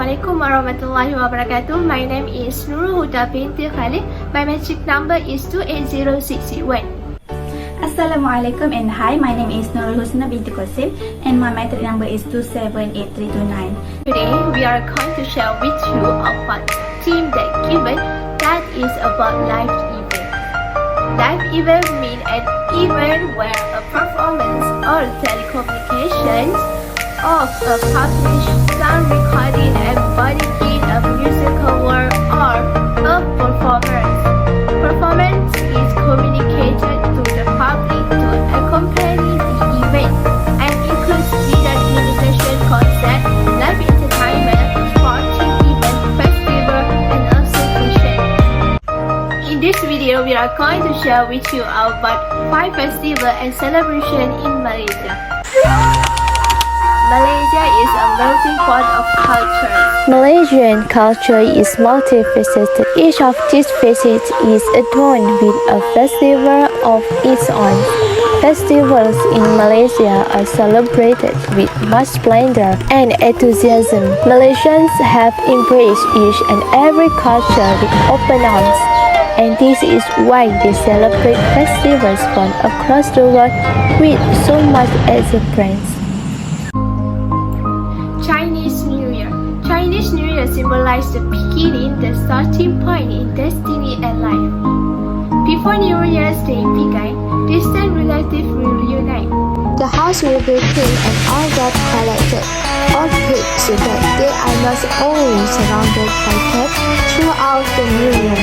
Assalamualaikum warahmatullahi wabarakatuh. My name is Nurul Huda Binti Khalib. My magic number is 28061. Assalamualaikum and hi, my name is Nurul Husna Binti Kosim and my magic number is 278329. Today we are going to share with you about theme that is about live event. Live event means an event where a performance or telecommunications of a published sound recording embodied in a musical work or a performance. Performance is communicated to the public to accompany the event and includes without limitation concert, live entertainment, sporting event, festival, and also fashion. In this video, we are going to share with you about 5 festivals and celebrations in Malaysia. Malaysia is a melting pot of cultures. Malaysian culture is multifaceted. Each of these facets is adorned with a festival of its own. Festivals in Malaysia are celebrated with much splendor and enthusiasm. Malaysians have embraced each and every culture with open arms, and this is why they celebrate festivals from across the world with so much exuberance. Chinese New Year. Chinese New Year symbolizes the beginning, the starting point in destiny and life. Before New Year's Day began, distant relatives will reunite. The house will be cleaned and all that collected or paid so that they are not only surrounded by pets throughout the new year.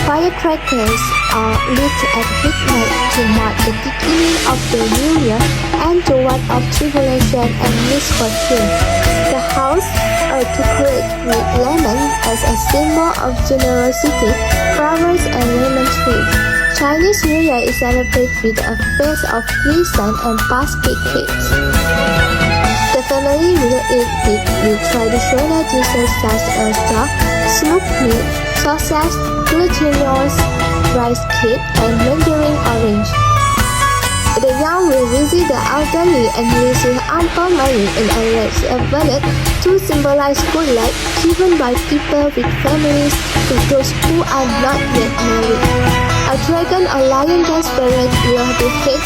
Firecrackers are lit at midnight to mark the beginning of the new year and to ward off tribulation and misfortune. The house are decorated with lemons as a symbol of generosity, flowers and lemon trees. Chinese New Year is celebrated with a feast of reason and basket cakes. The family will eat with traditional dishes such as duck, smoked meat, sausage, glutinous rice cake, and mandarin orange. The young will visit the elderly and receive ample money in a red wallet to symbolize good luck given by people with families to those who are not yet married. A dragon or lion dance parade will be held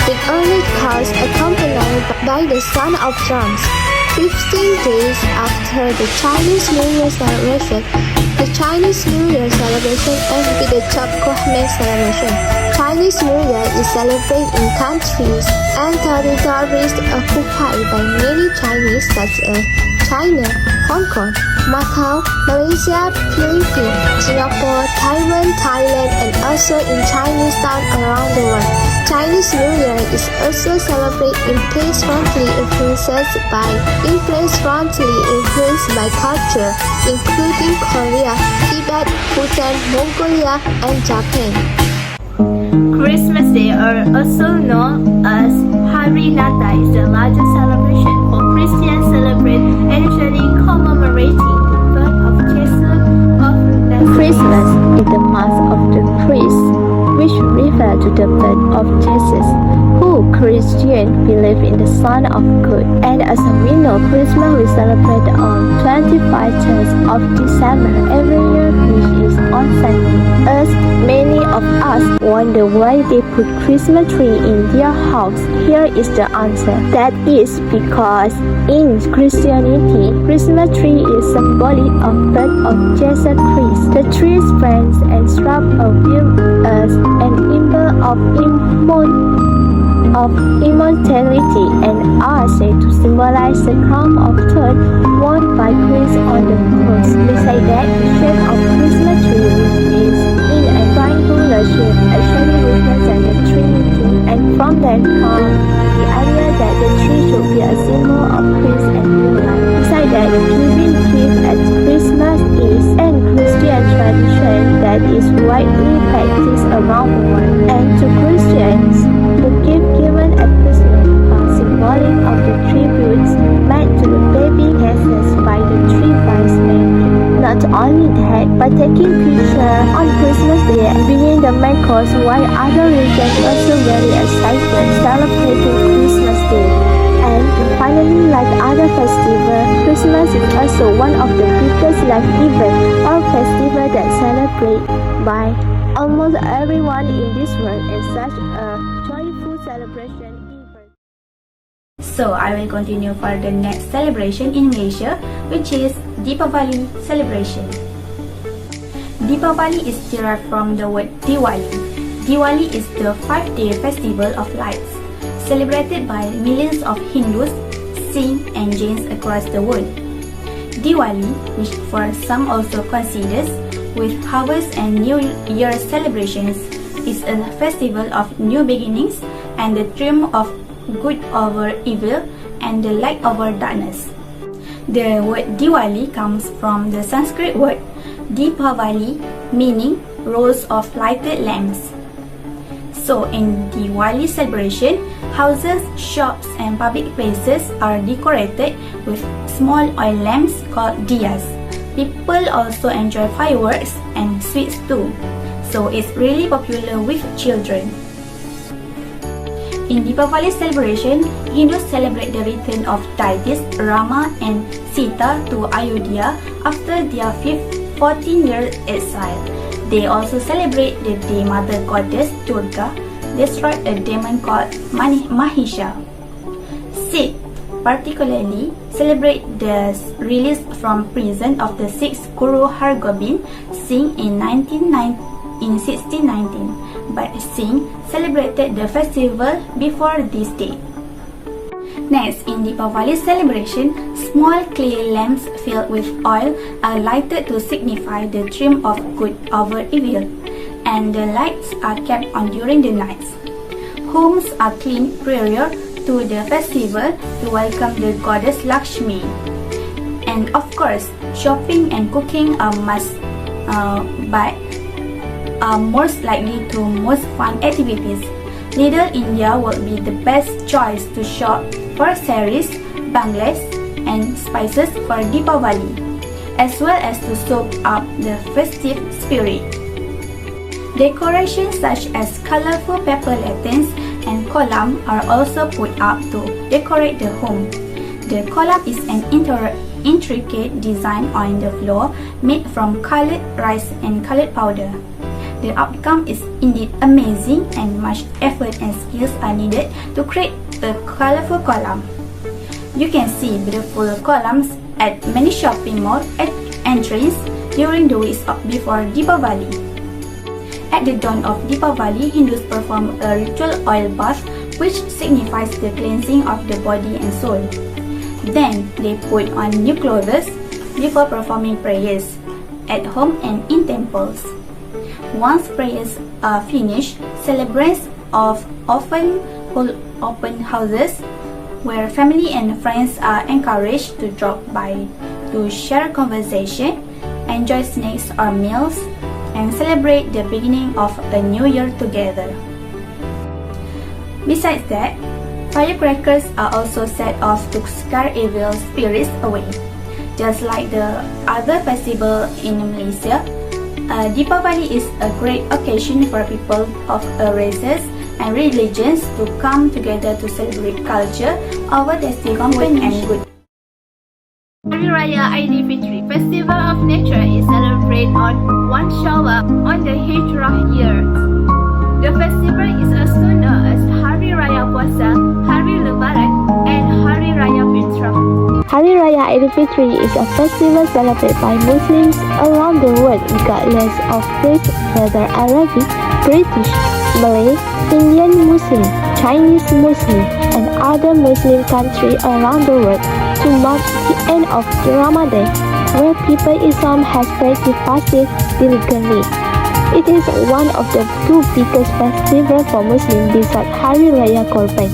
with early cars accompanied by the sound of drums. 15 days after the Chinese New Year celebration, the Chinese New Year celebration ends with the Cap Kohmeh celebration. Chinese New Year is celebrated in countries and territories occupied by many Chinese such as China, Hong Kong, Macau, Malaysia, Philippines, Singapore, Taiwan, Thailand, and also in Chinese towns around the world. Chinese New Year is also celebrated in place-friendly influences by culture, including Korea, Tibet, Bhutan, Mongolia, and Japan. Christmas Day, or also known as Hari Nata, is the largest celebration for Christians celebrate annually commemorating the birth of Jesus of Nazareth. Christmas is the month of the Christ, which refers to the birth of Jesus, who Christians believe in the Son of God. And as we know, Christmas we celebrate on 25th of December every year, which is on Sunday. As many of us wonder why they put Christmas tree in their house, here is the answer. That is because in Christianity, Christmas tree is symbolic of birth of Jesus Christ. The tree's branches and shrubs are as an symbol of immortality and are said to symbolize the crown of thorns worn by Christ on the cross. Besides that, the shape of Christmas tree, which is in a triangular shape, actually represents the Trinity, and from that comes the idea that the tree should be a symbol of Christ and new life. Besides that, giving gifts at Christmas is a Christian tradition that is widely practiced around the world, and to Christians, the gift given at Christmas are symbolic of the tributes made to the baby Jesus by the 3 wise men. Not only that, but taking pictures on Christmas Day being the main cause why other regions also very excited celebrating Christmas Day. And Finally, like other festivals, Christmas is also one of the biggest life events or festival that celebrated by almost everyone in this world and such a joyful celebration event. So I will continue for the next celebration in Malaysia, which is Deepavali celebration. Deepavali is derived from the word Diwali. Diwali is the 5-day festival of lights, celebrated by millions of Hindus, Sikhs and Jains across the world. Diwali, which for some also considers with harvest and New Year celebrations, is a festival of new beginnings and the triumph of good over evil and the light over darkness. The word Diwali comes from the Sanskrit word Deepavali, meaning rows of lighted lamps. So in Diwali celebration, houses, shops and public places are decorated with small oil lamps called diyas. People also enjoy fireworks and sweets too, so it's really popular with children. In Deepavali celebration, Hindus celebrate the return of deities Rama and Sita to Ayodhya after their 14-year exile. They also celebrate the day Mother Goddess Durga destroyed a demon called Mahisha. Sikhs particularly celebrate the release from prison of the sixth Guru Hargobind Singh in 1619, but Singh celebrated the festival before this date. Next, in Deepavali celebration, small clay lamps filled with oil are lighted to signify the triumph of good over evil, and the lights are kept on during the nights. Homes are cleaned prior to the festival to welcome the goddess Lakshmi. And of course, shopping and cooking are must, but are most likely to most fun activities. Little India would be the best choice to shop for saris, bangles and spices for Deepavali, as well as to soak up the festive spirit. Decorations such as colorful paper lanterns and kolam are also put up to decorate the home. The kolam is an intricate design on the floor made from colored rice and colored powder. The outcome is indeed amazing and much effort and skills are needed to create a colorful kolam. You can see beautiful columns at many shopping malls at entrance during the weeks before Deepavali. At the dawn of Deepavali, Hindus perform a ritual oil bath which signifies the cleansing of the body and soul. Then they put on new clothes before performing prayers at home and in temples. Once prayers are finished, celebrants often hold open houses where family and friends are encouraged to drop by to share conversation, enjoy snacks or meals, and celebrate the beginning of a new year together. Besides that, firecrackers are also set off to scare evil spirits away. Just like the other festival in Malaysia, Deepavali is a great occasion for people of races and religions to come together to celebrate culture, our tasty company and good. Hari Raya Aidilfitri, Festival of Nature, is celebrated on one Shawwal on the Hijrah year. The festival is also known as Hari Raya Puasa, Hari Lebaran, and Hari Raya Fitra. Hari Raya Aidilfitri is a festival celebrated by Muslims around the world regardless of faith, whether Arabic, British, Malay, Indian Muslim, Chinese Muslim, and other Muslim countries around the world to mark the end of the Ramadan, where people Islam has practiced fasting diligently. It is one of the two biggest festivals for Muslims besides Hari Raya Korban.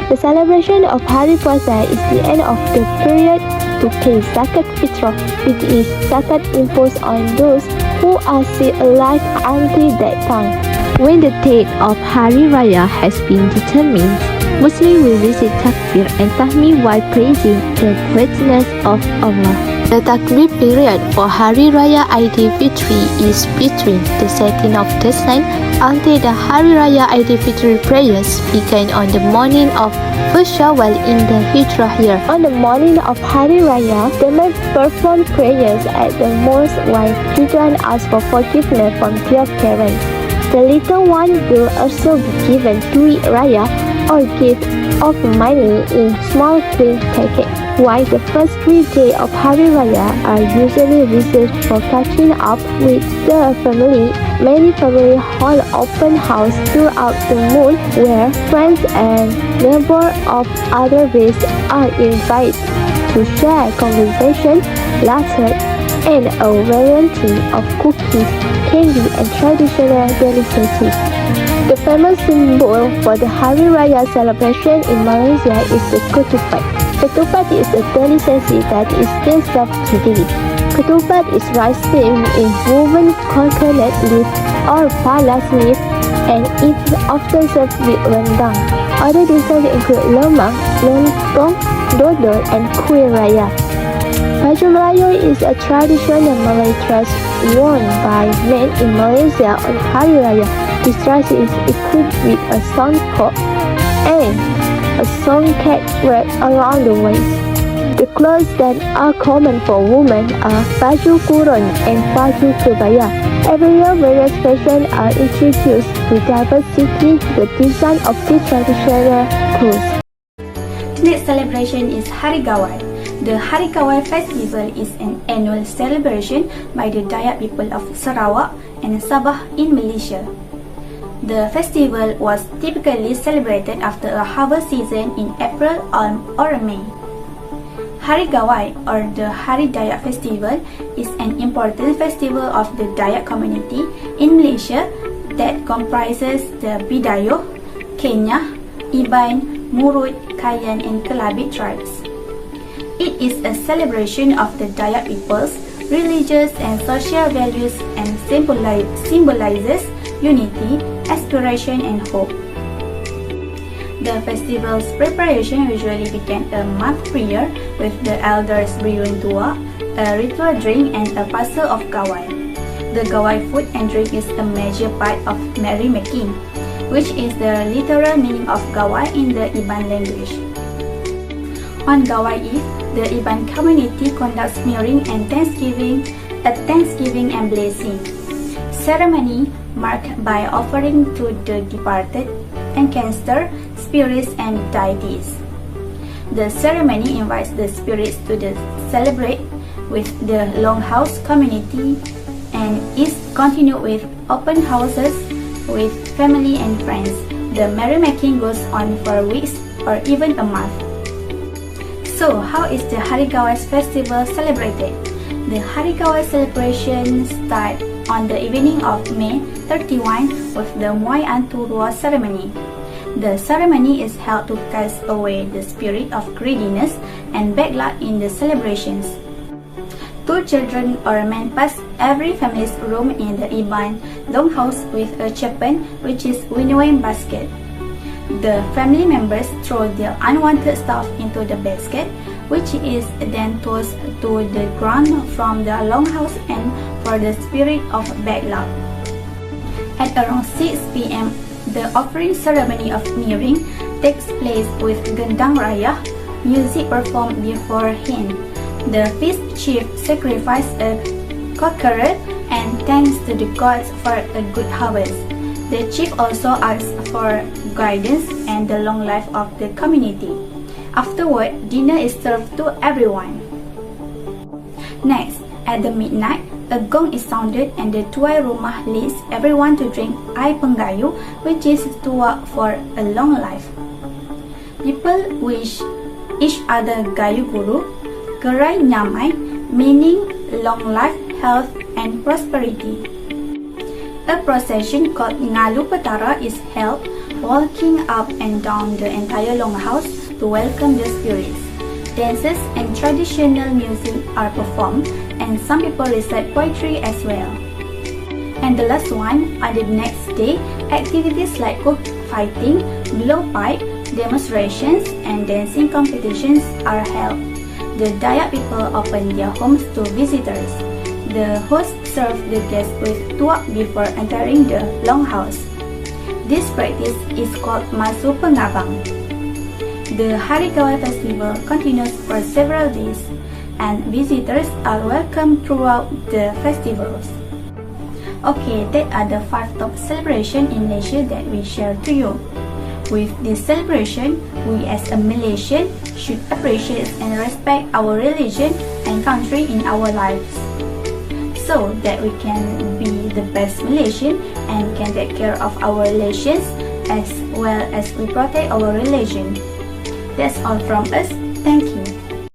The celebration of Hari Puasa is the end of the period to pay zakat fitrah, which is zakat imposed on those who are still alive until that time. When the date of Hari Raya has been determined, Muslims will visit takbir and tahmid while praising the greatness of Allah. The takbir period for Hari Raya Aidilfitri is between the setting of the sun until the Hari Raya Aidilfitri prayers begin on the morning of first Shawwal in the Hijrah year. On the morning of Hari Raya, the men perform prayers at the mosque while children ask for forgiveness from their parents. The little one will also be given Tooic Raya or gift of money in small green packets. While the first 3 days of Hari Raya are usually reserved for catching up with the family, many families hold open house throughout the month where friends and neighbors of other races are invited to share conversation, laughter, and a variety of cookies, candy, and traditional delicacies. The famous symbol for the Hari Raya celebration in Malaysia is the ketupat. Ketupat is a delicacy that is still served today. Ketupat is rice steamed in woven coconut leaf or palas leaf and it is often served with rendang. Other dishes include lemang, lontong, dodol, and kuih raya. Baju Melayu is a traditional Malay dress worn by men in Malaysia on Hari Raya. This dress is equipped with a songkok and a songket wrapped around the waist. The clothes that are common for women are baju kurung and baju kebaya. Every year, various fashions are introduced to diversify the design of these traditional clothes. Next celebration is Hari Gawai. The Hari Gawai festival is an annual celebration by the Dayak people of Sarawak and Sabah in Malaysia. The festival was typically celebrated after a harvest season in April or May. Hari Gawai or the Hari Dayak Festival is an important festival of the Dayak community in Malaysia that comprises the Bidayuh, Kenyah, Iban, Murut, Kayan and Khalib tribes. It is a celebration of the Dayak people's religious and social values and symbolizes unity, aspiration and hope. The festival's preparation usually began a month prior with the elders brewing tua, a ritual drink and a parcel of gawai. The gawai food and drink is a major part of merrymaking, which is the literal meaning of gawai in the Iban language. On Gawai Eve, the Iban community conducts smearing and Thanksgiving and blessing ceremony marked by offering to the departed, ancestor, spirits and deities. The ceremony invites the spirits to celebrate with the Longhouse community and is continued with open houses with family and friends. The merrymaking goes on for weeks or even a month. So, how is the Hari Gawai festival celebrated? The Hari Gawai celebration starts on the evening of May 31 with the Muay Anturua ceremony. The ceremony is held to cast away the spirit of greediness and bad luck in the celebrations. 2 children or men pass every family's room in the Iban longhouse with a chapan, which is winnowing basket. The family members throw their unwanted stuff into the basket, which is then tossed to the ground from the longhouse and for the spirit of bad luck. At around 6 p.m., the offering ceremony of nearing takes place with gendang raya, music performed beforehand. The feast chief sacrifices a cockerel and thanks to the gods for a good harvest. The chief also asks for guidance and the long life of the community. Afterward, dinner is served to everyone. Next, at the midnight, a gong is sounded and the tuai rumah leads everyone to drink air penggayu, which is tua for a long life. People wish each other gayu guru, gerai nyamai, meaning long life, health and prosperity. A procession called Ngalu Petara is held, walking up and down the entire longhouse to welcome the spirits. Dances and traditional music are performed and some people recite poetry as well. And the last one, on the next day, activities like cockfighting, blow pipe, demonstrations and dancing competitions are held. The Dayak people open their homes to visitors. The host serves the guests with tuak before entering the longhouse. This practice is called Masu Pengabang. The Hari Gawai festival continues for several days, and visitors are welcome throughout the festivals. Okay, that are the 5 top celebrations in Malaysia that we share to you. With this celebration, we as a Malaysian should appreciate and respect our religion and country in our lives, so that we can be the best Malaysian and can take care of our relations as well as we protect our religion. That's all from us. Thank you.